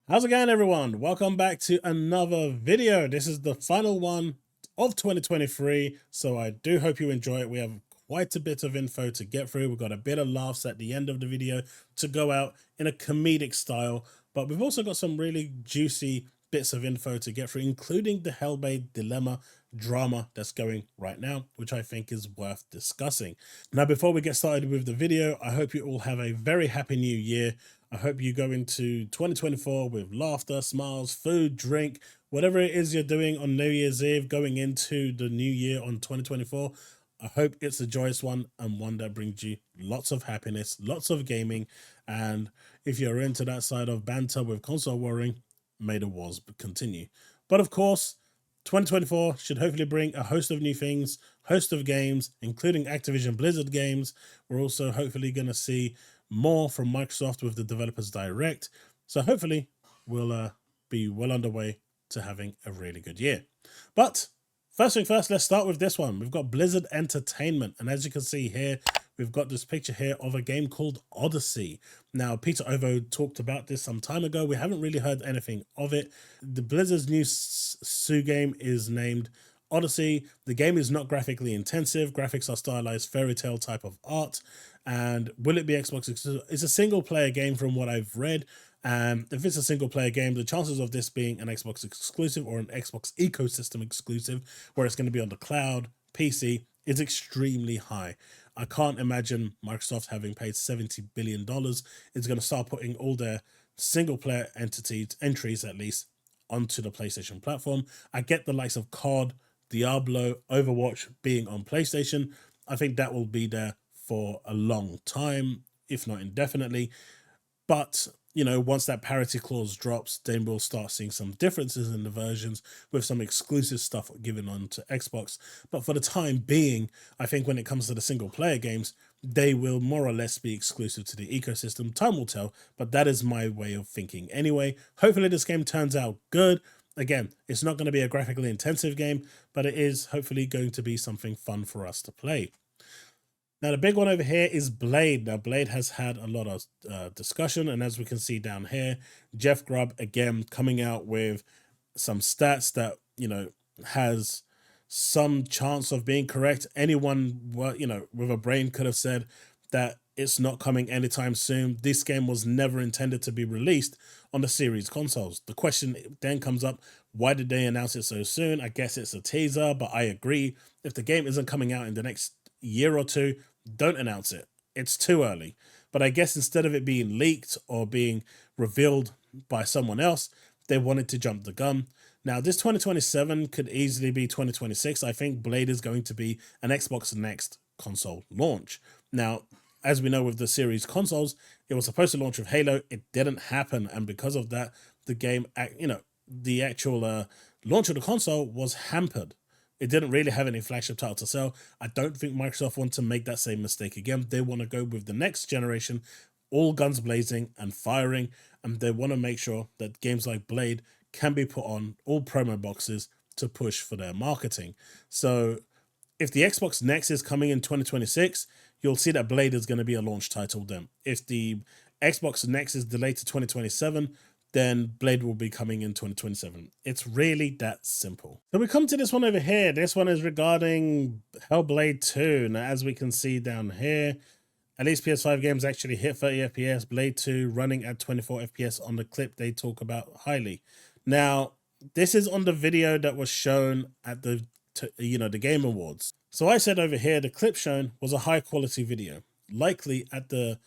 How's it going, everyone? Welcome back to another video. This is the final one of 2023, so I do hope you enjoy it. We have quite a bit of info to get through. We've got a bit of laughs at the end of the video to go out in a comedic style, but we've also got some really juicy bits of info to get through, including the HellBlade dilemma drama that's going right now, which I think is worth discussing. Now, before we get started with the video, I hope you all have a very happy new year. I hope you go into 2024 with laughter, smiles, food, drink, whatever it is you're doing on New Year's Eve, going into the new year on 2024. I hope it's a joyous one and one that brings you lots of happiness, lots of gaming. And if you're into that side of banter with console warring, may the wars continue. But of course, 2024 should hopefully bring a host of new things, host of games, including Activision Blizzard games. We're also hopefully going to see more from Microsoft with the Developers Direct. So hopefully we'll be well underway to having a really good year. But first thing first, let's start with this one. We've got Blizzard Entertainment. And as you can see here, we've got this picture here of a game called Odyssey. Now, Peter Ovo talked about this some time ago. We haven't really heard anything of it. The Blizzard's new Sue game is named Odyssey. The game is not graphically intensive. Graphics are stylized fairy tale type of art. And will it be Xbox exclusive? It's a single player game from what I've read. If it's a single player game, the chances of this being an Xbox exclusive or an Xbox ecosystem exclusive, where it's going to be on the cloud, PC, is extremely high. I can't imagine Microsoft, having paid $70 billion, is going to start putting all their single player entries at least, onto the PlayStation platform. I get the likes of COD, Diablo, Overwatch being on PlayStation. I think that will be there for a long time, if not indefinitely. But, you know, once that parity clause drops, then we'll start seeing some differences in the versions with some exclusive stuff given on to Xbox. But for the time being, I think when it comes to the single player games, they will more or less be exclusive to the ecosystem. Time will tell, but that is my way of thinking anyway. Hopefully this game turns out good. Again, it's not going to be a graphically intensive game, but it is hopefully going to be something fun for us to play. Now, the big one over here is Blade. Now, Blade has had a lot of discussion, and as we can see down here, Jeff Grubb, again, coming out with some stats that, you know, has some chance of being correct. Anyone, you know, with a brain could have said that it's not coming anytime soon. This game was never intended to be released on the series consoles. The question then comes up, why did they announce it so soon? I guess it's a teaser, but I agree. If the game isn't coming out in the next year or two, don't announce it. It's too early. But I guess instead of it being leaked or being revealed by someone else, they wanted to jump the gun. Now, this 2027 could easily be 2026. I think Blade is going to be an Xbox Next console launch. Now, as we know with the series consoles, it was supposed to launch with Halo. It didn't happen. And because of that, the game, you know, the actual launch of the console was hampered. It didn't really have any flagship title to sell. I don't think Microsoft want to make that same mistake again. They want to go with the next generation, all guns blazing and firing, and they want to make sure that games like Blade can be put on all promo boxes to push for their marketing. So if the Xbox Next is coming in 2026, you'll see that Blade is going to be a launch title then. If the Xbox Next is delayed to 2027, then Blade will be coming in 2027. It's really that simple. So we come to this one over here. This one is regarding HellBlade 2. Now, as we can see down here, at least PS5 games actually hit 30 FPS. Blade 2 running at 24 FPS on the clip they talk about highly. Now, this is on the video that was shown at the Game Awards. So I said over here, the clip shown was a high quality video, likely at the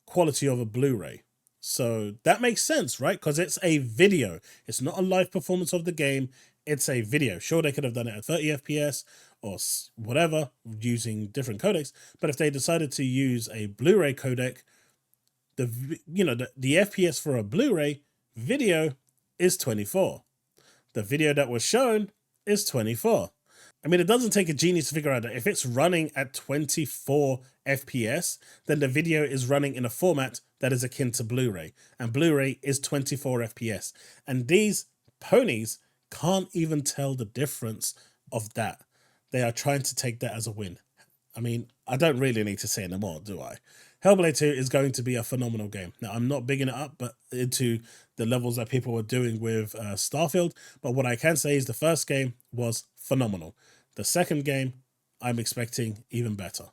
quality of a Blu-ray. So that makes sense, right? Because it's a video. It's not a live performance of the game. It's a video. Sure, they could have done it at 30 FPS or whatever using different codecs. But if they decided to use a Blu-ray codec, the FPS for a Blu-ray video is 24. The video that was shown is 24. I mean, it doesn't take a genius to figure out that if it's running at 24 FPS, then the video is running in a format that is akin to Blu-ray, and Blu-ray is 24 FPS. And these ponies can't even tell the difference of that. They are trying to take that as a win. I mean, I don't really need to say no more, do I? HellBlade 2 is going to be a phenomenal game. Now, I'm not bigging it up, but into the levels that people were doing with Starfield. But what I can say is the first game was phenomenal. The second game, I'm expecting even better.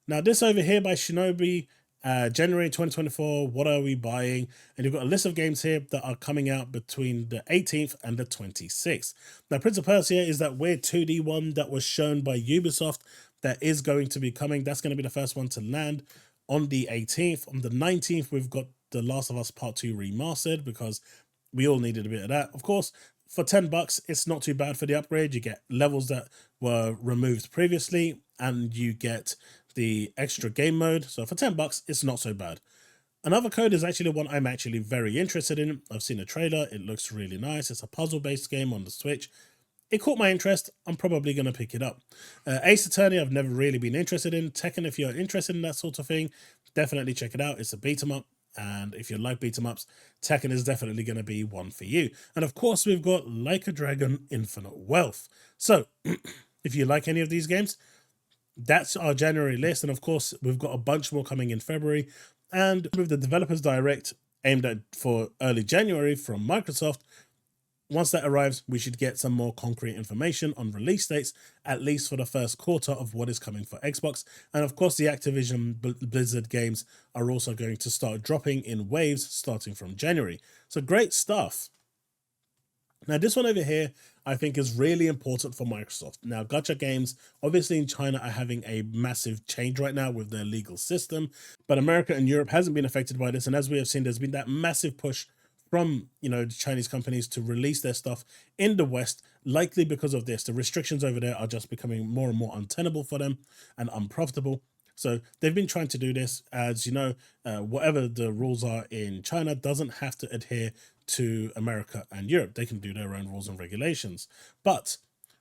Now, this over here by Shinobi, January 2024, what are we buying? And you've got a list of games here that are coming out between the 18th and the 26th. Now, Prince of Persia is that weird 2D one that was shown by Ubisoft that is going to be coming. That's going to be the first one to land on the 18th. On the 19th, we've got The Last of Us Part 2 Remastered, because we all needed a bit of that. Of course, for $10, it's not too bad for the upgrade. You get levels that were removed previously, and you get the extra game mode. So for $10, it's not so bad. Another code is actually one I'm actually very interested in. I've seen a trailer. It looks really nice. It's a puzzle-based game on the Switch. It caught my interest. I'm probably going to pick it up. Ace Attorney, I've never really been interested in. Tekken, if you're interested in that sort of thing, definitely check it out. It's a beat-em-up. And if you like beat-em-ups, Tekken is definitely going to be one for you. And of course, we've got Like a Dragon Infinite Wealth. So if you like any of these games, that's our January list. And of course, we've got a bunch more coming in February. And with the Developers Direct aimed at for early January from Microsoft, once that arrives, we should get some more concrete information on release dates, at least for the first quarter of what is coming for Xbox. And of course, the Activision Blizzard games are also going to start dropping in waves starting from January. So great stuff. Now, this one over here, I think is really important for Microsoft. Now, gacha games, obviously in China, are having a massive change right now with their legal system, but America and Europe hasn't been affected by this. And as we have seen, there's been that massive push from, the Chinese companies to release their stuff in the West, likely because of this. The restrictions over there are just becoming more and more untenable for them and unprofitable. So they've been trying to do this. As you know, whatever the rules are in China doesn't have to adhere to America and Europe. They can do their own rules and regulations. But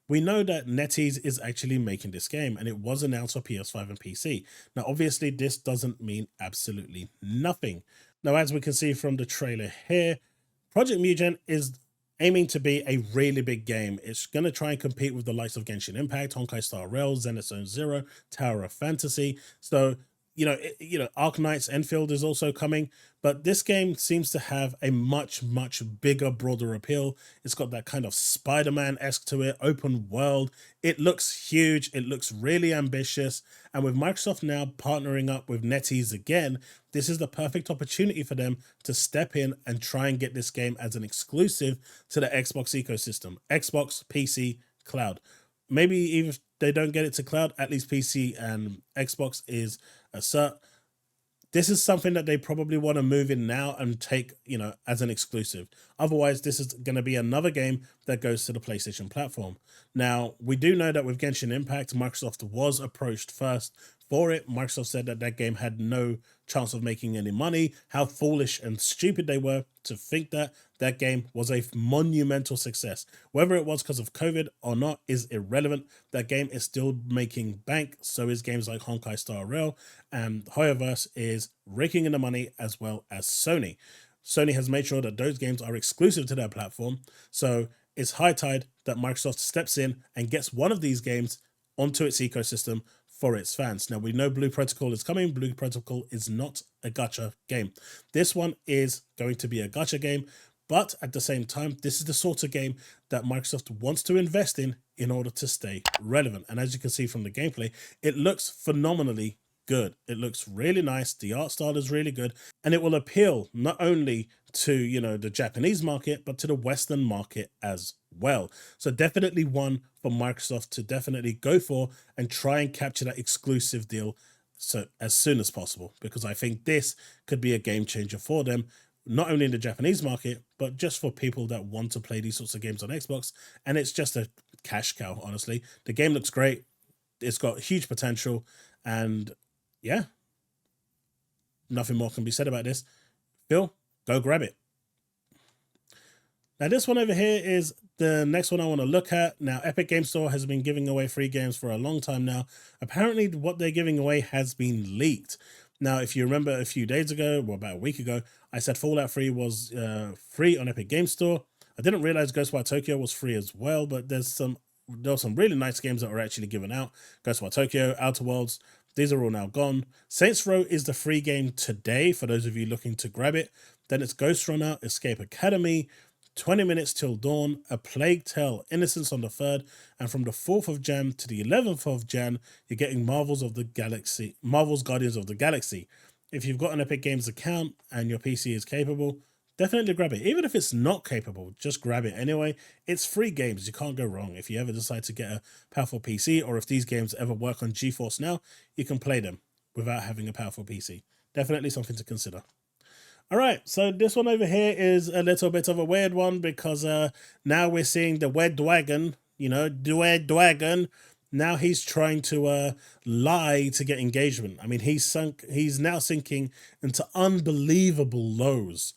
we know that NetEase is actually making this game, and it was announced for PS5 and PC. Now, obviously, this doesn't mean absolutely nothing. Now, as we can see from the trailer here, Project Mugen is aiming to be a really big game. It's going to try and compete with the likes of Genshin Impact, Honkai Star Rail, Zenith Zone Zero, Tower of Fantasy. So, Arknight's Enfield is also coming, but this game seems to have a much, much bigger, broader appeal. It's got that kind of Spider-Man-esque to it, open world. It looks huge. It looks really ambitious. And with Microsoft now partnering up with NetEase again, this is the perfect opportunity for them to step in and try and get this game as an exclusive to the Xbox ecosystem. Xbox, PC, cloud. Maybe even if they don't get it to cloud, at least PC and Xbox is a cert. This is something that they probably want to move in now and take, as an exclusive. Otherwise, this is going to be another game that goes to the PlayStation platform. Now, we do know that with Genshin Impact, Microsoft was approached first for it. Microsoft said that that game had no chance of making any money. How foolish and stupid they were to think that that game was a monumental success. Whether it was because of COVID or not is irrelevant. That game is still making bank. So is games like Honkai Star Rail, and Hoyoverse is raking in the money, as well as Sony. Sony has made sure that those games are exclusive to their platform. So it's high tide that Microsoft steps in and gets one of these games onto its ecosystem for its fans. Now, we know Blue Protocol is coming. Blue Protocol is not a gacha game. This one is going to be a gacha game, but at the same time, this is the sort of game that Microsoft wants to invest in order to stay relevant. And as you can see from the gameplay, it looks phenomenally good. It looks really nice. The art style is really good, and it will appeal not only to, the Japanese market, but to the Western market as well. So definitely one for Microsoft to definitely go for and try and capture that exclusive deal so as soon as possible, because I think this could be a game changer for them, not only in the Japanese market, but just for people that want to play these sorts of games on Xbox. And it's just a cash cow, honestly. The game looks great. It's got huge potential, and yeah, nothing more can be said about this. Phil, go grab it. Now, this one over here is the next one I want to look at. Now, Epic Game Store has been giving away free games for a long time now. Apparently, what they're giving away has been leaked. Now, if you remember a few days ago, or about a week ago, I said Fallout 3 was free on Epic Game Store. I didn't realize Ghostwire Tokyo was free as well, but there were some really nice games that were actually given out. Ghostwire Tokyo, Outer Worlds, These are all now gone. Saints Row is the free game today for those of you looking to grab it. Then it's Ghost Runner, Escape Academy, 20 Minutes Till Dawn, A Plague Tale, Innocence on the 3rd, and from the 4th of Jan to the 11th of Jan, you're getting Marvel's Guardians of the Galaxy. If you've got an Epic Games account and your PC is capable, definitely grab it. Even if it's not capable, just grab it anyway. It's free games. You can't go wrong. If you ever decide to get a powerful PC, or if these games ever work on GeForce Now, you can play them without having a powerful PC. Definitely something to consider. All right, so this one over here is a little bit of a weird one because now we're seeing the Red Dragon, you know, the Red Dragon. Now he's trying to lie to get engagement. I mean, he's now sinking into unbelievable lows.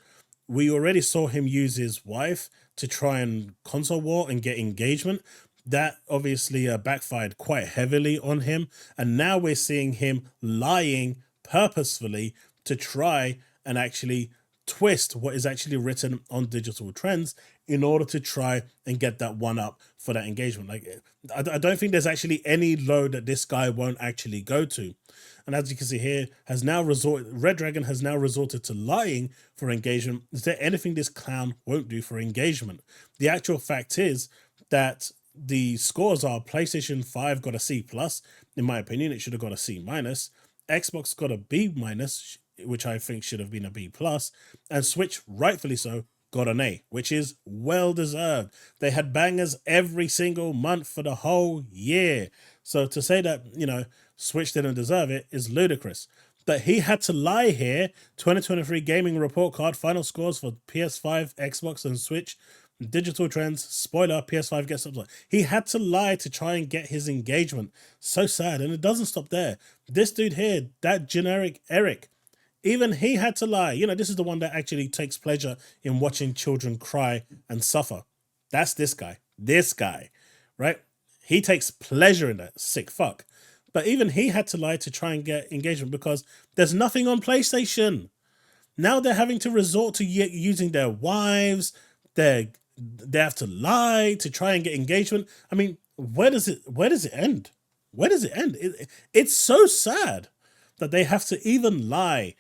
We already saw him use his wife to try and console war and get engagement. That obviously backfired quite heavily on him. And now we're seeing him lying purposefully to try and actually twist what is actually written on digital trends in order to try and get that one up for that engagement. Like, I don't think there's actually any low that this guy won't actually go to. And as you can see here, Red Dragon has now resorted to lying for engagement. Is there anything this clown won't do for engagement? The actual fact is that the scores are PlayStation 5 got a C+. In my opinion, it should have got a C-. Xbox got a B-, which I think should have been a B+, and Switch, rightfully so, got an A, which is well deserved. They had bangers every single month for the whole year. So to say that, you know, Switch didn't deserve it is ludicrous. But he had to lie here. 2023 Gaming Report Card, final scores for PS5, Xbox, and Switch. Digital trends, spoiler, PS5 gets up. He had to lie to try and get his engagement. So sad. And it doesn't stop there. This dude here, that generic Eric, even he had to lie. You know, this is the one that actually takes pleasure in watching children cry and suffer. That's this guy. This guy, right? He takes pleasure in that. Sick fuck. But even he had to lie to try and get engagement because there's nothing on PlayStation. Now they're having to resort to using their wives. They have to lie to try and get engagement. I mean, where does it end? Where does it end? It's so sad that they have to even lie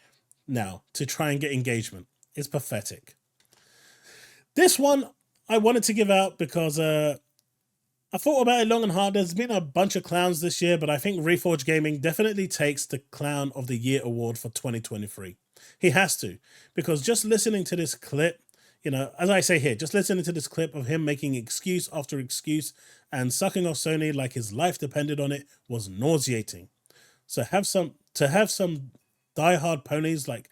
now to try and get engagement. It's pathetic. This one I wanted to give out because I thought about it long and hard. There's been a bunch of clowns this year, but I think Reforge Gaming definitely takes the Clown of the Year award for 2023. He has to, because just listening to this clip, you know, as I say here, just listening to this clip of him making excuse after excuse and sucking off Sony like his life depended on it was nauseating. So to have some diehard ponies like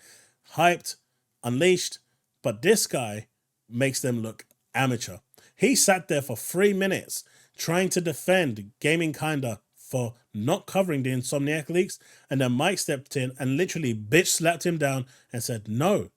hyped, unleashed, but this guy makes them look amateur. He sat there for 3 minutes trying to defend Gaming Kinda for not covering the Insomniac leaks, and then Mike stepped in and literally bitch slapped him down and said, no,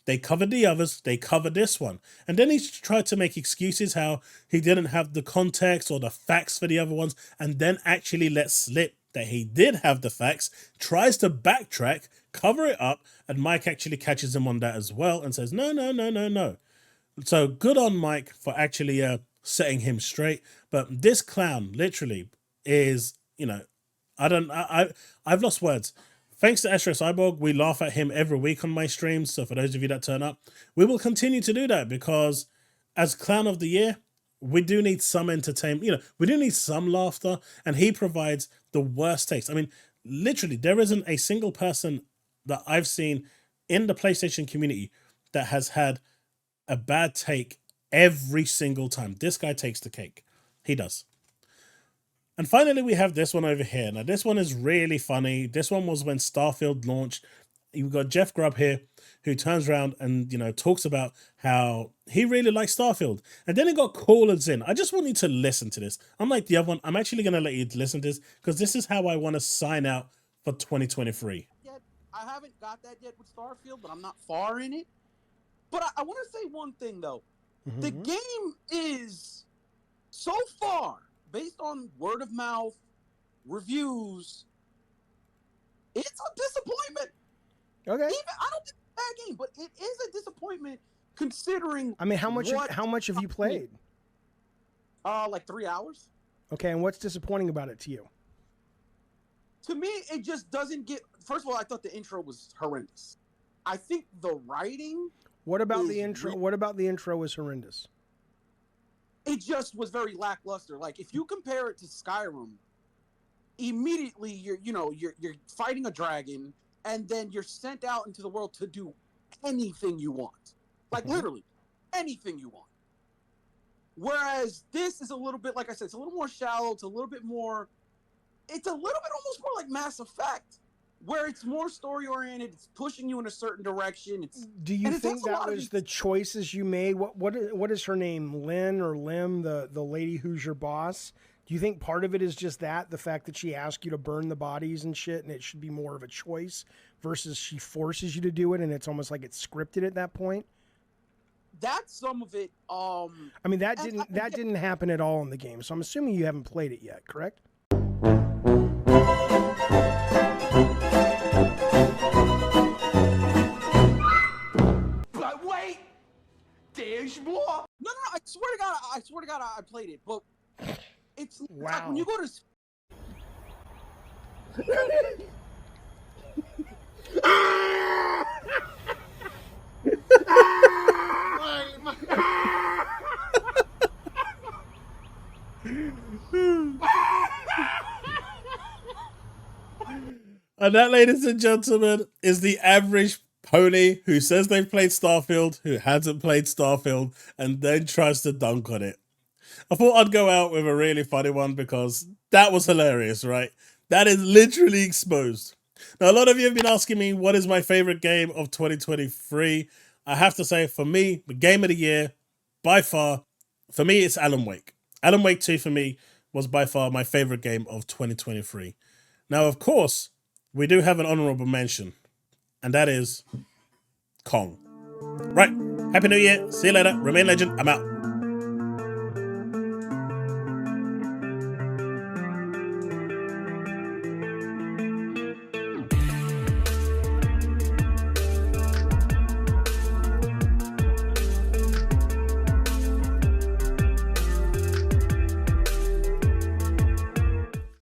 they covered the others, they covered this one. And then he tried to make excuses how he didn't have the context or the facts for the other ones, and then actually let slip that he did have the facts, tries to backtrack, cover it up, and Mike actually catches him on that as well and says, no. So good on Mike for actually setting him straight. But this clown literally is, you know, I've lost words. Thanks to Astro Cyborg, we laugh at him every week on my streams. So for those of you that turn up, we will continue to do that because as Clown of the Year, we do need some entertainment. You know, we do need some laughter, and he provides the worst takes. I mean, literally, there isn't a single person that I've seen in the PlayStation community that has had a bad take every single time. This guy takes the cake. He does. And finally, we have this one over here. Now, this one is really funny. This one was when Starfield launched. You've got Jeff Grubb here, who turns around and, you know, talks about how he really likes Starfield. And then it got callers in. I just want you to listen to this. Unlike the other one, I'm actually going to let you listen to this because this is how I want to sign out for 2023. I haven't got that yet with Starfield, but I'm not far in it. But I want to say one thing, though. Mm-hmm. The game is, so far, based on word of mouth, reviews, it's a disappointment. Okay. I don't think it's a bad game, but it is a disappointment considering. I mean, how much have you played? Like 3 hours. Okay, and what's disappointing about it to you? to me, it just doesn't get. First of all, I thought the intro was horrendous. I think the writing. What about the intro? What about the intro was horrendous? It just was very lackluster. Like if you compare it to Skyrim, immediately you're fighting a dragon, and then you're sent out into the world to do anything you want. Like literally anything you want. Whereas this is a little bit, like I said, it's a little more shallow. It's a little bit more. It's a little bit almost more like Mass Effect, where it's more story oriented. It's pushing you in a certain direction. Do you think that was the choices you made? What is her name? Lynn or Lim, the lady who's your boss? Do you think part of it is just the fact that she asked you to burn the bodies and shit, and it should be more of a choice versus she forces you to do it, and it's almost like it's scripted at that point? That's some of it. I mean, that didn't happen at all in the game, so I'm assuming you haven't played it yet, correct? But wait, there's more. No, I swear to God, I played it, but it's like when you go to. And that, ladies and gentlemen, is the average pony who says they've played Starfield, who hasn't played Starfield, and then tries to dunk on it. I thought I'd go out with a really funny one because that was hilarious, right? That is literally exposed. Now, a lot of you have been asking me what is my favorite game of 2023. I have to say, for me, the game of the year, by far, for me, it's Alan Wake. Alan Wake 2 for me was by far my favorite game of 2023. Now, of course, we do have an honorable mention, and that is Kong. Right. Happy New Year. See you later. Remain legend. I'm out.